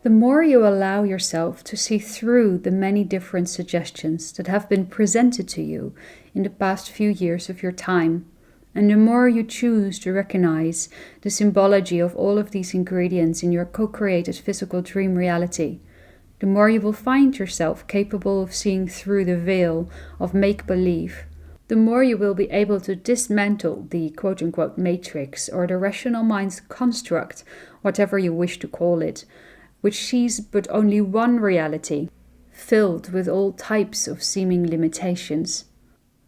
The more you allow yourself to see through the many different suggestions that have been presented to you in the past few years of your time, and the more you choose to recognize the symbology of all of these ingredients in your co-created physical dream reality, the more you will find yourself capable of seeing through the veil of make-believe. The more you will be able to dismantle the quote-unquote matrix or the rational mind's construct, whatever you wish to call it, which sees but only one reality, filled with all types of seeming limitations.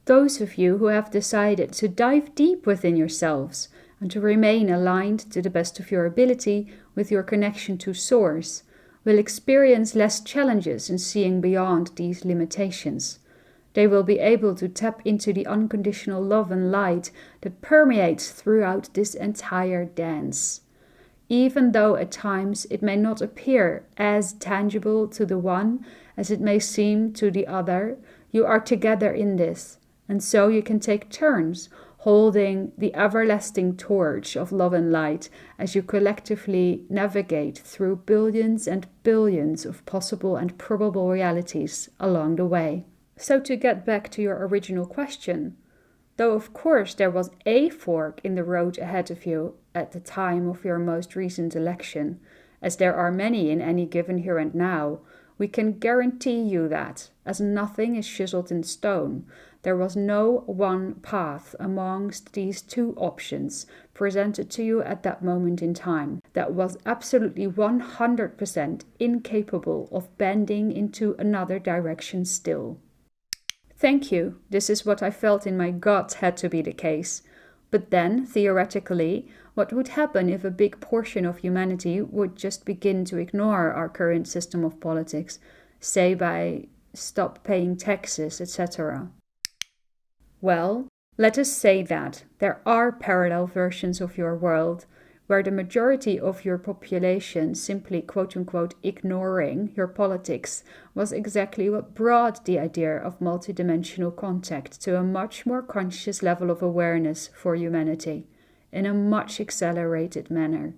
Those of you who have decided to dive deep within yourselves and to remain aligned to the best of your ability with your connection to Source will experience less challenges in seeing beyond these limitations. They will be able to tap into the unconditional love and light that permeates throughout this entire dance. Even though at times it may not appear as tangible to the one as it may seem to the other, you are together in this, and so you can take turns holding the everlasting torch of love and light as you collectively navigate through billions and billions of possible and probable realities along the way. So to get back to your original question, though of course there was a fork in the road ahead of you at the time of your most recent election, as there are many in any given here and now, we can guarantee you that, as nothing is chiseled in stone, there was no one path amongst these two options presented to you at that moment in time that was absolutely 100% incapable of bending into another direction still. Thank you, this is what I felt in my gut had to be the case. But then, theoretically, what would happen if a big portion of humanity would just begin to ignore our current system of politics, say by stop paying taxes, etc.? Well, let us say that there are parallel versions of your world where the majority of your population simply quote-unquote ignoring your politics was exactly what brought the idea of multidimensional contact to a much more conscious level of awareness for humanity in a much accelerated manner.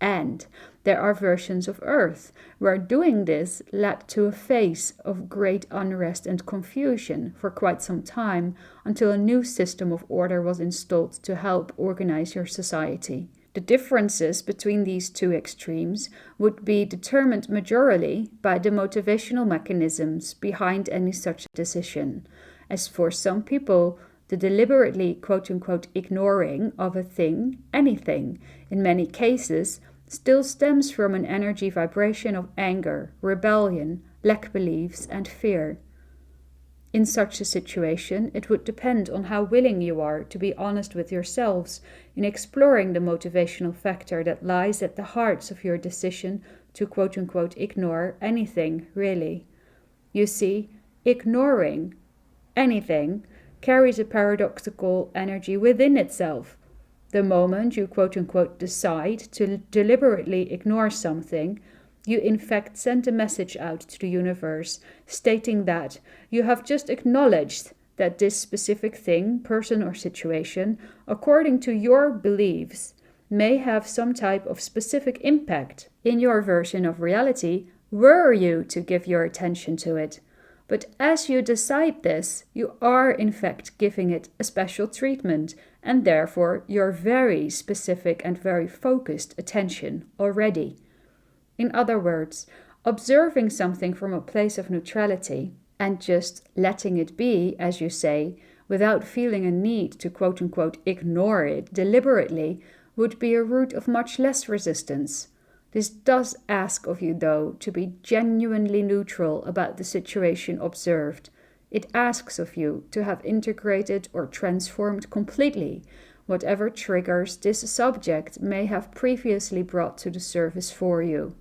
And there are versions of Earth where doing this led to a phase of great unrest and confusion for quite some time until a new system of order was installed to help organize your society. The differences between these two extremes would be determined majorly by the motivational mechanisms behind any such decision, as for some people, the deliberately quote-unquote ignoring of a thing, anything, in many cases, still stems from an energy vibration of anger, rebellion, lack beliefs, and fear. In such a situation, it would depend on how willing you are to be honest with yourselves in exploring the motivational factor that lies at the heart of your decision to quote-unquote ignore anything, really. You see, ignoring anything carries a paradoxical energy within itself. The moment you quote-unquote decide to deliberately ignore something, you in fact send a message out to the universe stating that you have just acknowledged that this specific thing, person or situation, according to your beliefs, may have some type of specific impact in your version of reality were you to give your attention to it. But as you decide this, you are in fact giving it a special treatment and therefore your very specific and very focused attention already. In other words, observing something from a place of neutrality and just letting it be, as you say, without feeling a need to quote-unquote ignore it deliberately would be a route of much less resistance. This does ask of you, though, to be genuinely neutral about the situation observed. It asks of you to have integrated or transformed completely whatever triggers this subject may have previously brought to the surface for you.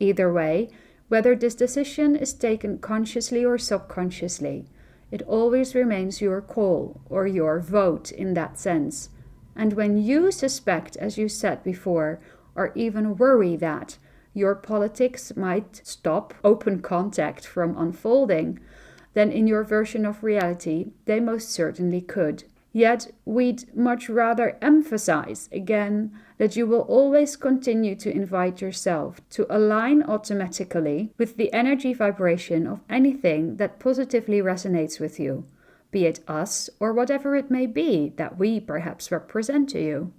Either way, whether this decision is taken consciously or subconsciously, it always remains your call or your vote in that sense. And when you suspect, as you said before, or even worry that your politics might stop open contact from unfolding, then in your version of reality, they most certainly could. Yet we'd much rather emphasize again that you will always continue to invite yourself to align automatically with the energy vibration of anything that positively resonates with you, be it us or whatever it may be that we perhaps represent to you.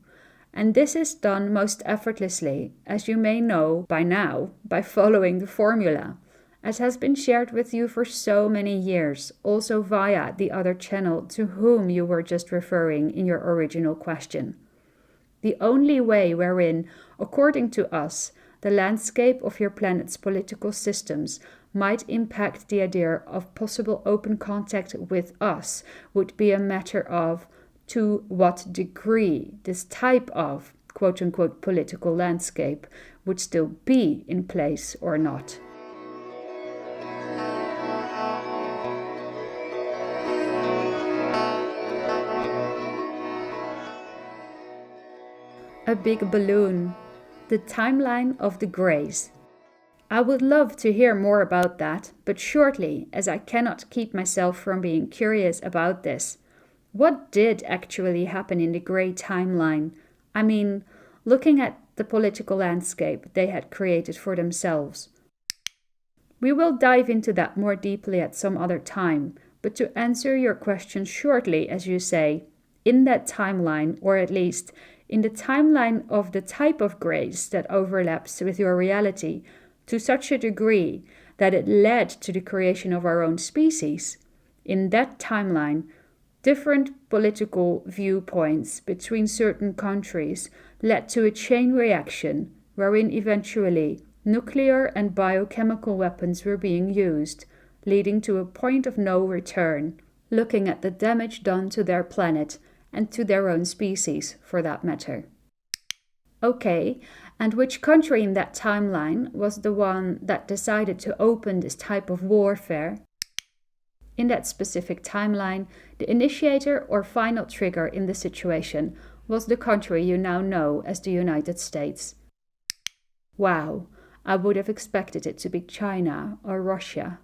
And this is done most effortlessly, as you may know by now, by following the formula, as has been shared with you for so many years, also via the other channel to whom you were just referring in your original question. The only way wherein, according to us, the landscape of your planet's political systems might impact the idea of possible open contact with us would be a matter of to what degree this type of quote-unquote political landscape would still be in place or not. A big balloon, the timeline of the Greys. I would love to hear more about that, but shortly, as I cannot keep myself from being curious about this. What did actually happen in the Grey timeline? I mean, looking at the political landscape they had created for themselves. We will dive into that more deeply at some other time, but to answer your question shortly, as you say, in that timeline, or at least in the timeline of the type of grace that overlaps with your reality to such a degree that it led to the creation of our own species, in that timeline, different political viewpoints between certain countries led to a chain reaction wherein eventually nuclear and biochemical weapons were being used, leading to a point of no return, looking at the damage done to their planet and to their own species, for that matter. Okay, and which country in that timeline was the one that decided to open this type of warfare? In that specific timeline, the initiator or final trigger in the situation was the country you now know as the United States. Wow, I would have expected it to be China or Russia.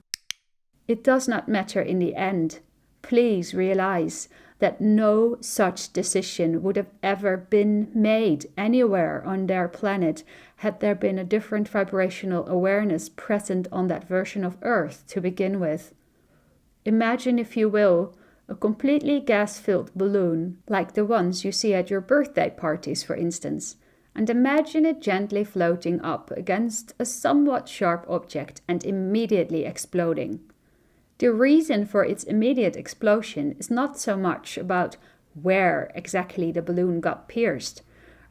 It does not matter in the end. Please realize that no such decision would have ever been made anywhere on their planet had there been a different vibrational awareness present on that version of Earth to begin with. Imagine, if you will, a completely gas-filled balloon, like the ones you see at your birthday parties, for instance, and imagine it gently floating up against a somewhat sharp object and immediately exploding. The reason for its immediate explosion is not so much about where exactly the balloon got pierced,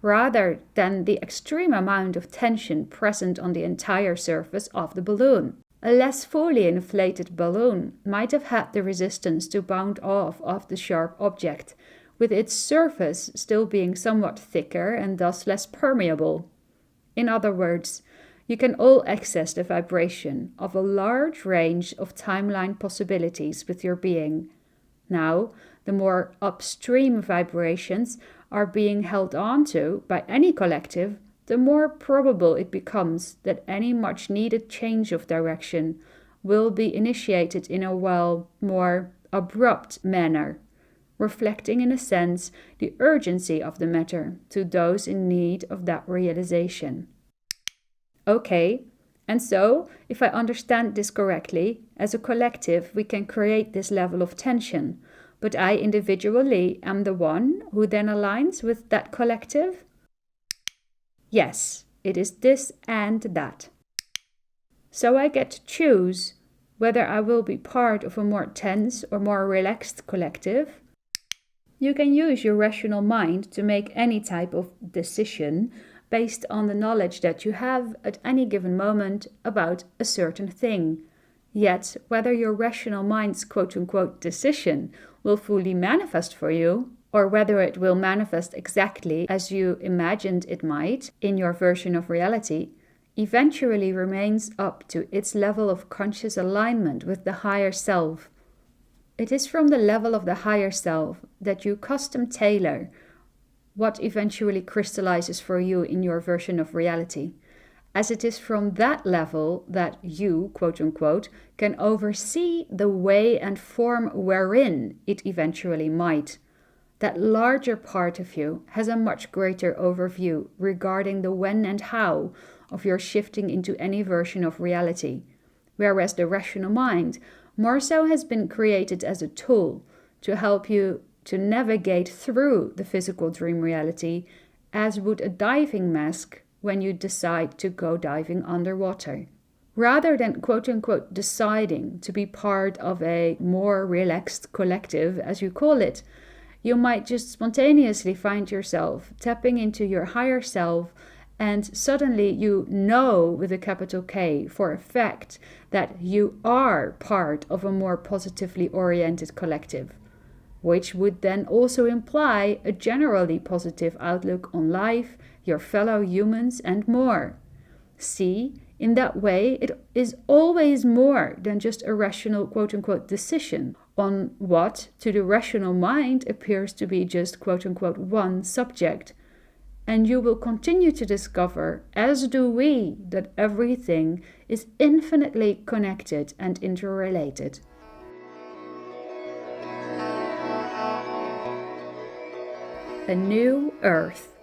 rather than the extreme amount of tension present on the entire surface of the balloon. A less fully inflated balloon might have had the resistance to bound off of the sharp object, with its surface still being somewhat thicker and thus less permeable. In other words, you can all access the vibration of a large range of timeline possibilities with your being. Now, the more upstream vibrations are being held onto by any collective, the more probable it becomes that any much needed change of direction will be initiated in a more abrupt manner, reflecting in a sense the urgency of the matter to those in need of that realization. Okay, and so, if I understand this correctly, as a collective we can create this level of tension, but I individually am the one who then aligns with that collective? Yes, it is this and that. So I get to choose whether I will be part of a more tense or more relaxed collective. You can use your rational mind to make any type of decision based on the knowledge that you have at any given moment about a certain thing. Yet, whether your rational mind's quote-unquote decision will fully manifest for you, or whether it will manifest exactly as you imagined it might in your version of reality, eventually remains up to its level of conscious alignment with the higher self. It is from the level of the higher self that you custom tailor what eventually crystallizes for you in your version of reality, as it is from that level that you, quote-unquote, can oversee the way and form wherein it eventually might. That larger part of you has a much greater overview regarding the when and how of your shifting into any version of reality, whereas the rational mind more so has been created as a tool to help you to navigate through the physical dream reality, as would a diving mask when you decide to go diving underwater. Rather than quote-unquote deciding to be part of a more relaxed collective, as you call it, you might just spontaneously find yourself tapping into your higher self, and suddenly you know with a capital K for a fact that you are part of a more positively oriented collective, which would then also imply a generally positive outlook on life, your fellow humans, and more. See, in that way, it is always more than just a rational quote-unquote decision on what, to the rational mind, appears to be just quote-unquote one subject. And you will continue to discover, as do we, that everything is infinitely connected and interrelated. A new earth.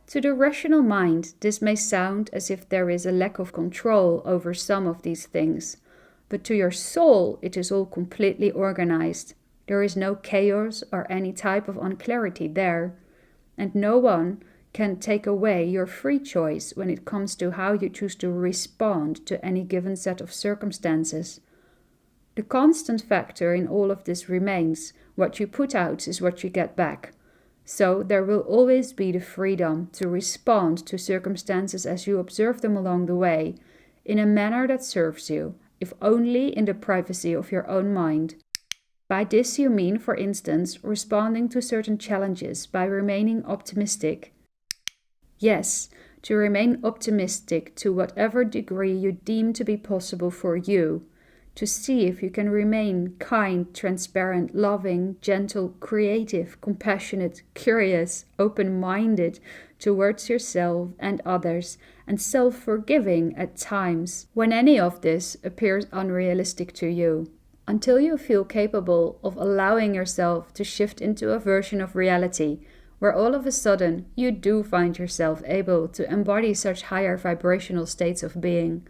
To the rational mind, this may sound as if there is a lack of control over some of these things, but to your soul it is all completely organized. There is no chaos or any type of unclarity there, and no one can take away your free choice when it comes to how you choose to respond to any given set of circumstances. The constant factor in all of this remains: what you put out is what you get back. So there will always be the freedom to respond to circumstances as you observe them along the way, in a manner that serves you, if only in the privacy of your own mind. By this you mean, for instance, responding to certain challenges by remaining optimistic. Yes, to remain optimistic to whatever degree you deem to be possible for you, to see if you can remain kind, transparent, loving, gentle, creative, compassionate, curious, open-minded towards yourself and others, and self-forgiving at times when any of this appears unrealistic to you, until you feel capable of allowing yourself to shift into a version of reality where all of a sudden you do find yourself able to embody such higher vibrational states of being.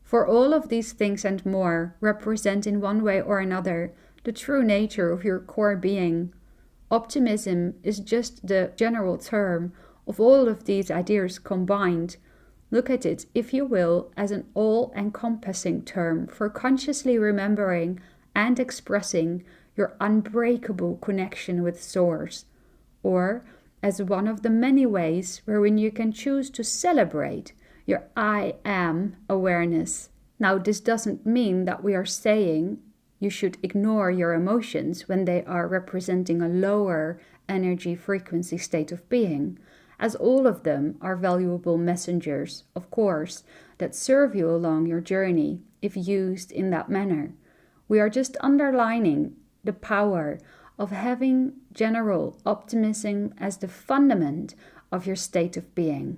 For all of these things and more represent in one way or another the true nature of your core being. Optimism is just the general term of all of these ideas combined. Look at it, if you will, as an all-encompassing term for consciously remembering and expressing your unbreakable connection with Source, or as one of the many ways wherein you can choose to celebrate your I am awareness. Now, this doesn't mean that we are saying you should ignore your emotions when they are representing a lower energy frequency state of being, as all of them are valuable messengers, of course, that serve you along your journey if used in that manner. We are just underlining the power of having general optimism as the fundament of your state of being.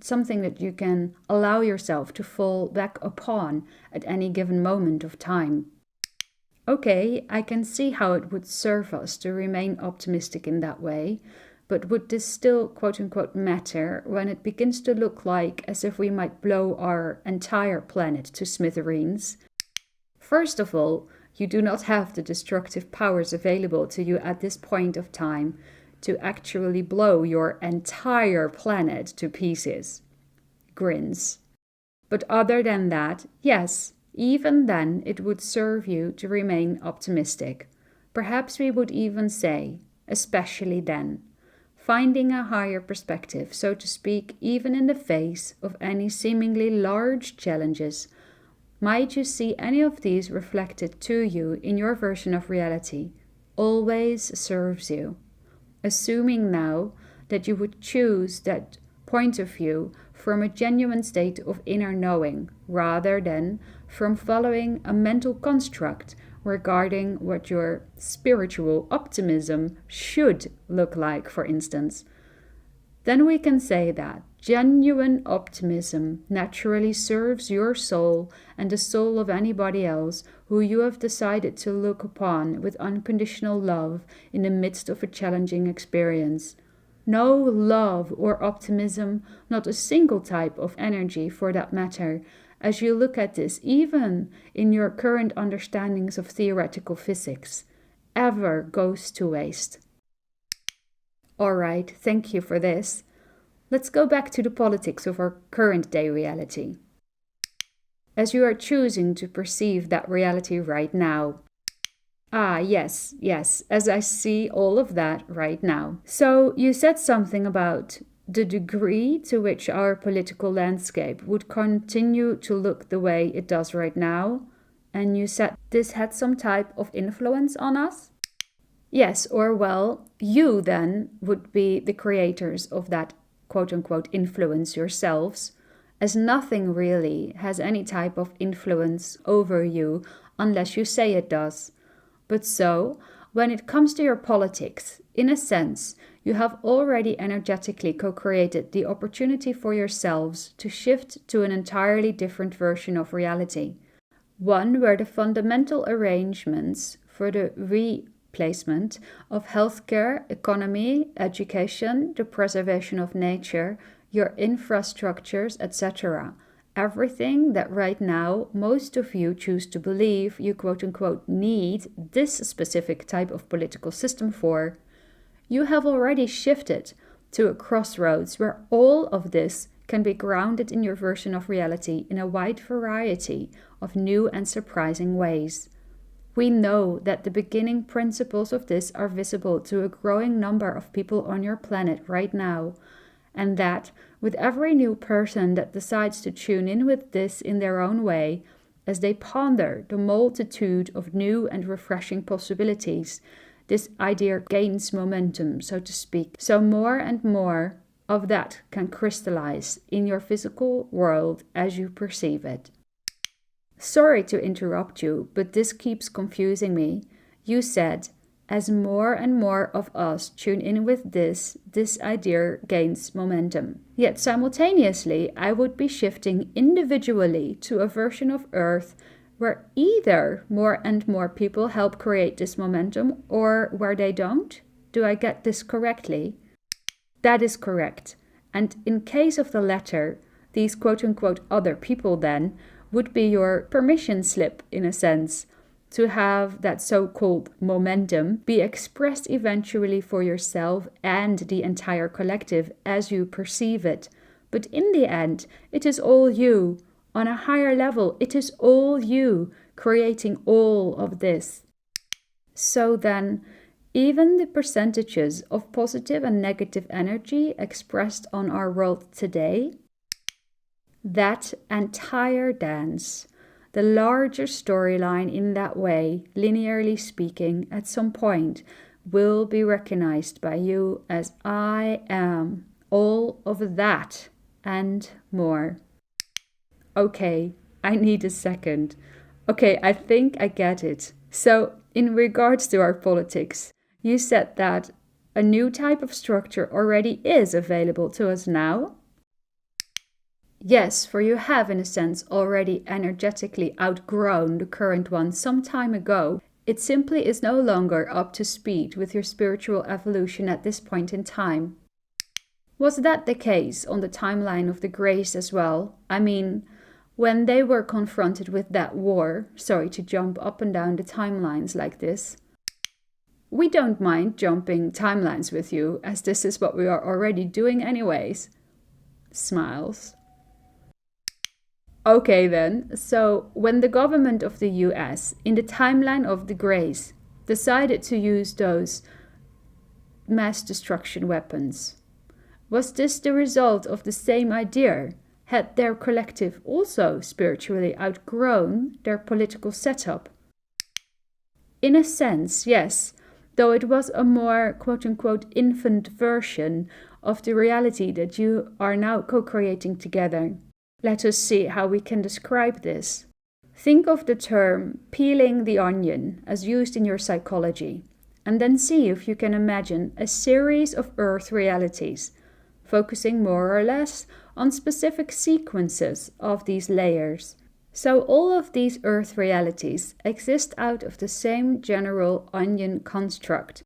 Something that you can allow yourself to fall back upon at any given moment of time. Okay, I can see how it would serve us to remain optimistic in that way, but would this still quote-unquote matter when it begins to look like as if we might blow our entire planet to smithereens? First of all, you do not have the destructive powers available to you at this point of time to actually blow your entire planet to pieces. Grins. But other than that, yes, even then it would serve you to remain optimistic. Perhaps we would even say, especially then, finding a higher perspective, so to speak, even in the face of any seemingly large challenges. Might you see any of these reflected to you in your version of reality? Always serves you. Assuming now that you would choose that point of view from a genuine state of inner knowing, rather than from following a mental construct regarding what your spiritual optimism should look like, for instance. then we can say that genuine optimism naturally serves your soul and the soul of anybody else who you have decided to look upon with unconditional love in the midst of a challenging experience. No love or optimism, not a single type of energy for that matter, as you look at this, even in your current understandings of theoretical physics, ever goes to waste. Alright, thank you for this. Let's go back to the politics of our current day reality. As you are choosing to perceive that reality right now. Yes, as I see all of that right now. So you said something about the degree to which our political landscape would continue to look the way it does right now, and you said this had some type of influence on us? Yes, or well, you then would be the creators of that quote-unquote influence yourselves, as nothing really has any type of influence over you unless you say it does. But so, when it comes to your politics, in a sense, you have already energetically co-created the opportunity for yourselves to shift to an entirely different version of reality. One where the fundamental arrangements for the replacement of healthcare, economy, education, the preservation of nature, your infrastructures, etc., everything that right now most of you choose to believe you quote-unquote need this specific type of political system for, you have already shifted to a crossroads where all of this can be grounded in your version of reality in a wide variety of new and surprising ways. We know that the beginning principles of this are visible to a growing number of people on your planet right now, and that with every new person that decides to tune in with this in their own way, as they ponder the multitude of new and refreshing possibilities, this idea gains momentum, so to speak. So more and more of that can crystallize in your physical world as you perceive it. Sorry to interrupt you, but this keeps confusing me. You said, as more and more of us tune in with this idea gains momentum. Yet simultaneously, I would be shifting individually to a version of Earth where either more and more people help create this momentum or where they don't. Do I get this correctly? That is correct. And in case of the latter, these quote-unquote other people then would be your permission slip in a sense, to have that so-called momentum be expressed eventually for yourself and the entire collective as you perceive it. But in the end, it is all you. On a higher level, it is all you creating all of this. So then, even the percentages of positive and negative energy expressed on our world today, that entire dance, the larger storyline in that way, linearly speaking, at some point will be recognized by you as I am all of that and more. Okay, I need a second. Okay, I think I get it. So, in regards to our politics, you said that a new type of structure already is available to us now? Yes, for you have, in a sense, already energetically outgrown the current one some time ago. It simply is no longer up to speed with your spiritual evolution at this point in time. Was that the case on the timeline of the Greys as well? I mean, when they were confronted with that war, sorry to jump up and down the timelines like this. We don't mind jumping timelines with you, as this is what we are already doing anyways. Smiles. Okay then, so when the government of the US, in the timeline of the Greys, decided to use those mass destruction weapons, was this the result of the same idea? Had their collective also spiritually outgrown their political setup? In a sense, yes, though it was a more quote-unquote infant version of the reality that you are now co-creating together. Let us see how we can describe this. Think of the term peeling the onion as used in your psychology, and then see if you can imagine a series of Earth realities. focusing more or less on specific sequences of these layers. So all of these Earth realities exist out of the same general onion construct.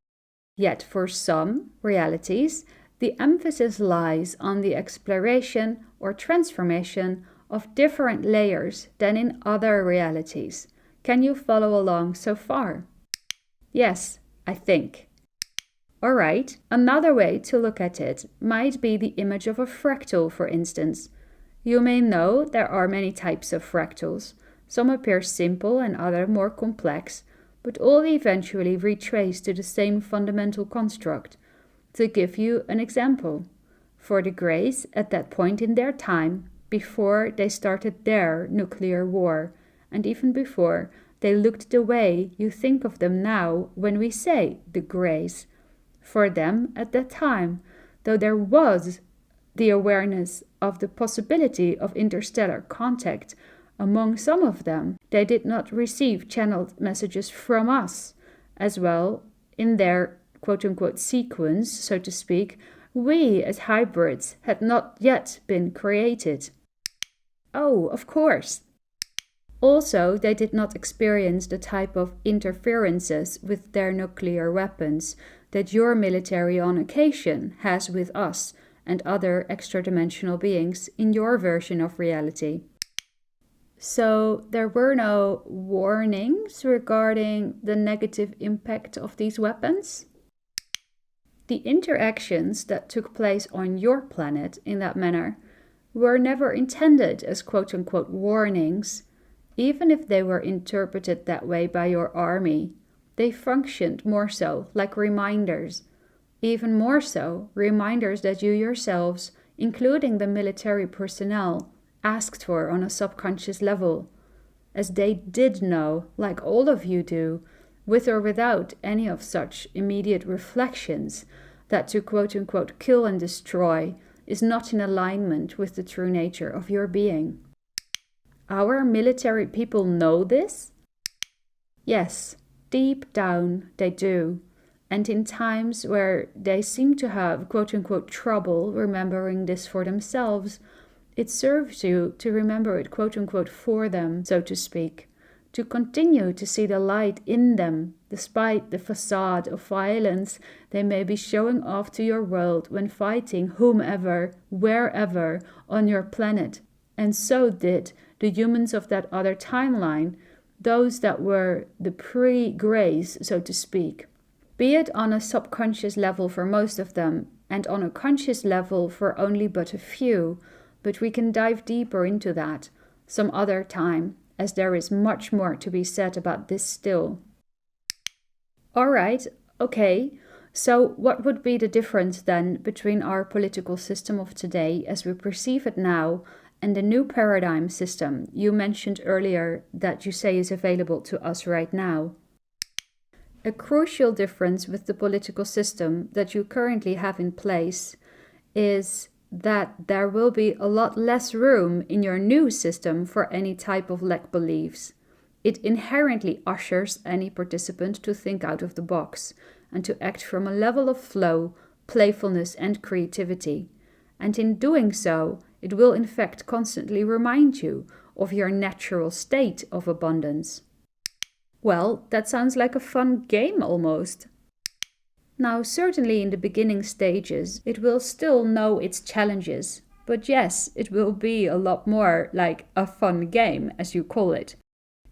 Yet for some realities, the emphasis lies on the exploration or transformation of different layers than in other realities. Can you follow along so far? Yes, I think. Alright, another way to look at it might be the image of a fractal, for instance. You may know there are many types of fractals. Some appear simple and others more complex, but all eventually retrace to the same fundamental construct. To give you an example, for the Greys at that point in their time, before they started their nuclear war, and even before they looked the way you think of them now when we say the Greys, for them at that time, though there was the awareness of the possibility of interstellar contact among some of them, they did not receive channeled messages from us. As well, in their quote-unquote sequence, so to speak, we as hybrids had not yet been created. Oh, of course. Also, they did not experience the type of interferences with their nuclear weapons that your military on occasion has with us and other extra-dimensional beings in your version of reality. So there were no warnings regarding the negative impact of these weapons? The interactions that took place on your planet in that manner were never intended as quote-unquote warnings, even if they were interpreted that way by your army. They functioned more so like reminders. Even more so, reminders that you yourselves, including the military personnel, asked for on a subconscious level, as they did know, like all of you do, with or without any of such immediate reflections, that to quote-unquote kill and destroy is not in alignment with the true nature of your being. Our military people know this? Yes, deep down they do. And in times where they seem to have quote-unquote trouble remembering this for themselves, it serves you to remember it quote-unquote for them, so to speak, to continue to see the light in them, despite the facade of violence they may be showing off to your world when fighting whomever, wherever on your planet. And so did the humans of that other timeline, those that were the pre-Greys, so to speak. Be it on a subconscious level for most of them, and on a conscious level for only but a few, but we can dive deeper into that some other time, as there is much more to be said about this still. Alright, okay, so what would be the difference then between our political system of today as we perceive it now and the new paradigm system you mentioned earlier that you say is available to us right now? A crucial difference with the political system that you currently have in place is that there will be a lot less room in your new system for any type of lack beliefs. It inherently ushers any participant to think out of the box and to act from a level of flow, playfulness and creativity. And in doing so, it will in fact constantly remind you of your natural state of abundance. Well, that sounds like a fun game almost. Now, certainly in the beginning stages, it will still know its challenges, but yes, it will be a lot more like a fun game, as you call it.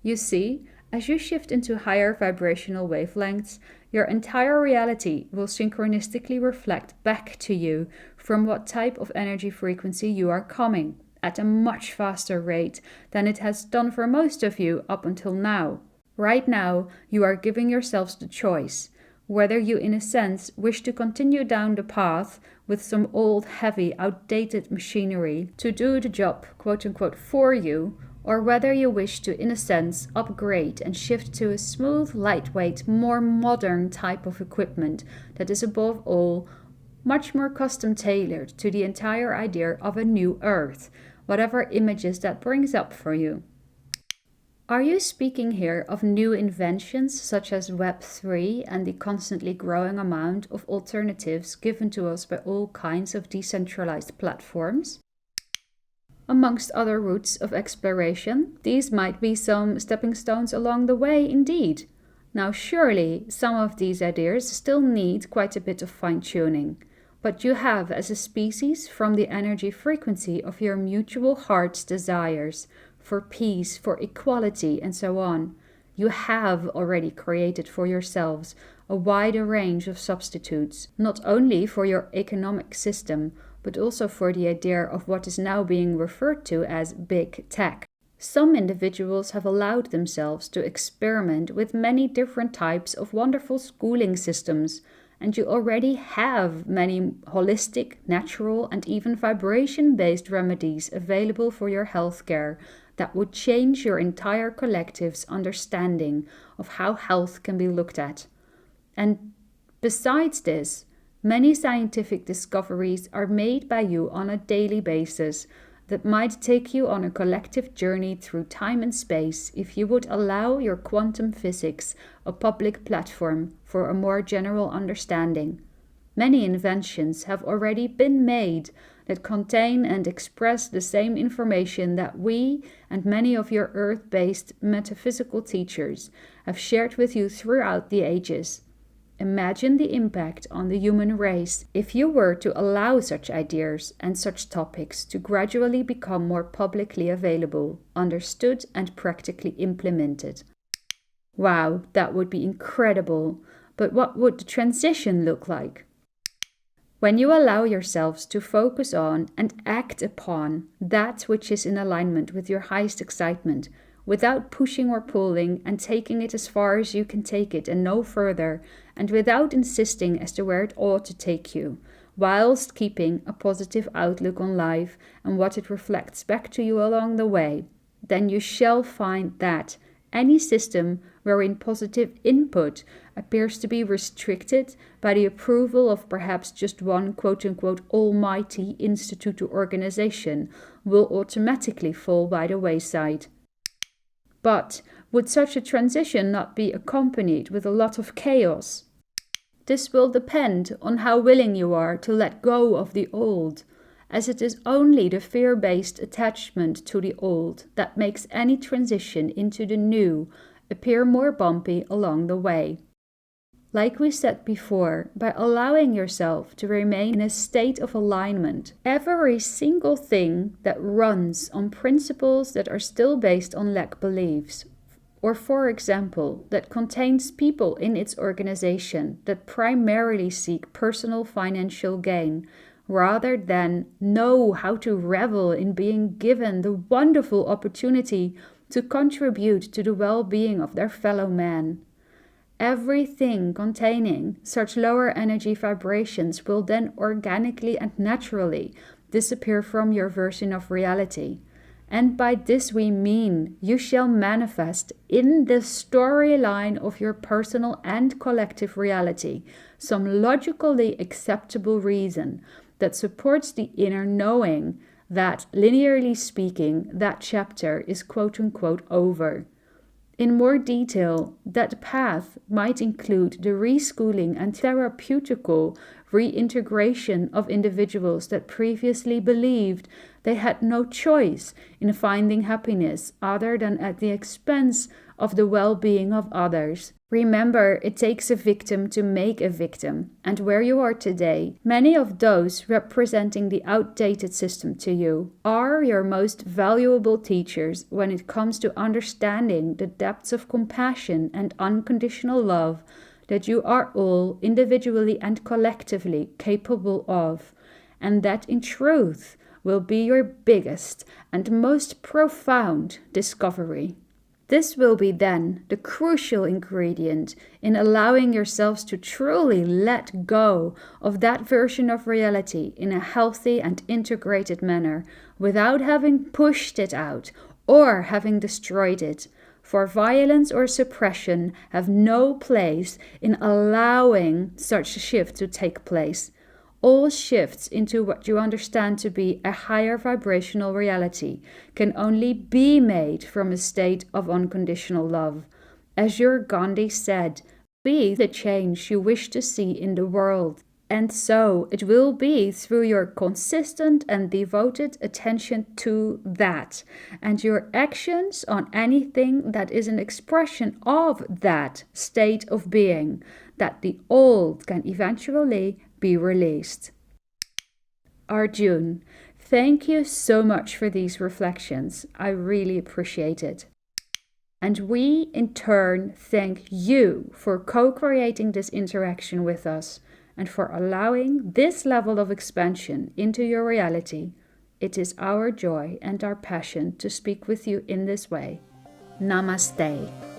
You see, as you shift into higher vibrational wavelengths, your entire reality will synchronistically reflect back to you from what type of energy frequency you are coming, at a much faster rate than it has done for most of you up until now. Right now, you are giving yourselves the choice, whether you in a sense wish to continue down the path with some old, heavy, outdated machinery to do the job, quote-unquote, for you, or whether you wish to, in a sense, upgrade and shift to a smooth, lightweight, more modern type of equipment that is above all much more custom-tailored to the entire idea of a new Earth, whatever images that brings up for you. Are you speaking here of new inventions such as Web3 and the constantly growing amount of alternatives given to us by all kinds of decentralized platforms? Amongst other routes of exploration, these might be some stepping stones along the way indeed. Now surely some of these ideas still need quite a bit of fine-tuning, but you have as a species from the energy frequency of your mutual heart's desires, for peace, for equality, and so on. You have already created for yourselves a wider range of substitutes, not only for your economic system, but also for the idea of what is now being referred to as big tech. Some individuals have allowed themselves to experiment with many different types of wonderful schooling systems, and you already have many holistic, natural, and even vibration-based remedies available for your healthcare that would change your entire collective's understanding of how health can be looked at. And besides this, many scientific discoveries are made by you on a daily basis that might take you on a collective journey through time and space if you would allow your quantum physics a public platform for a more general understanding. Many inventions have already been made that contain and express the same information that we and many of your earth-based metaphysical teachers have shared with you throughout the ages. Imagine the impact on the human race if you were to allow such ideas and such topics to gradually become more publicly available, understood, and practically implemented. Wow, that would be incredible. But what would the transition look like? When you allow yourselves to focus on and act upon that which is in alignment with your highest excitement, without pushing or pulling and taking it as far as you can take it and no further, and without insisting as to where it ought to take you, whilst keeping a positive outlook on life and what it reflects back to you along the way, then you shall find that any system wherein positive input appears to be restricted by the approval of perhaps just one quote-unquote almighty institute or organization will automatically fall by the wayside. But would such a transition not be accompanied with a lot of chaos? This will depend on how willing you are to let go of the old, as it is only the fear-based attachment to the old that makes any transition into the new appear more bumpy along the way. Like we said before, by allowing yourself to remain in a state of alignment, every single thing that runs on principles that are still based on lack beliefs, or for example, that contains people in its organization that primarily seek personal financial gain, rather than know how to revel in being given the wonderful opportunity to contribute to the well-being of their fellow man. Everything containing such lower energy vibrations will then organically and naturally disappear from your version of reality. And by this we mean you shall manifest in the storyline of your personal and collective reality some logically acceptable reason that supports the inner knowing that, linearly speaking, that chapter is quote-unquote over. In more detail, that path might include the reschooling and therapeutical reintegration of individuals that previously believed they had no choice in finding happiness other than at the expense of the well-being of others. Remember, it takes a victim to make a victim, and where you are today, many of those representing the outdated system to you are your most valuable teachers when it comes to understanding the depths of compassion and unconditional love that you are all individually and collectively capable of, and that in truth will be your biggest and most profound discovery. This will be then the crucial ingredient in allowing yourselves to truly let go of that version of reality in a healthy and integrated manner without having pushed it out or having destroyed it. For violence or suppression have no place in allowing such a shift to take place. All shifts into what you understand to be a higher vibrational reality can only be made from a state of unconditional love. As your Gandhi said, be the change you wish to see in the world. And so it will be through your consistent and devoted attention to that, and your actions on anything that is an expression of that state of being, that the old can eventually be released. Arjun, thank you so much for these reflections. I really appreciate it. And we, in turn, thank you for co-creating this interaction with us and for allowing this level of expansion into your reality. It is our joy and our passion to speak with you in this way. Namaste.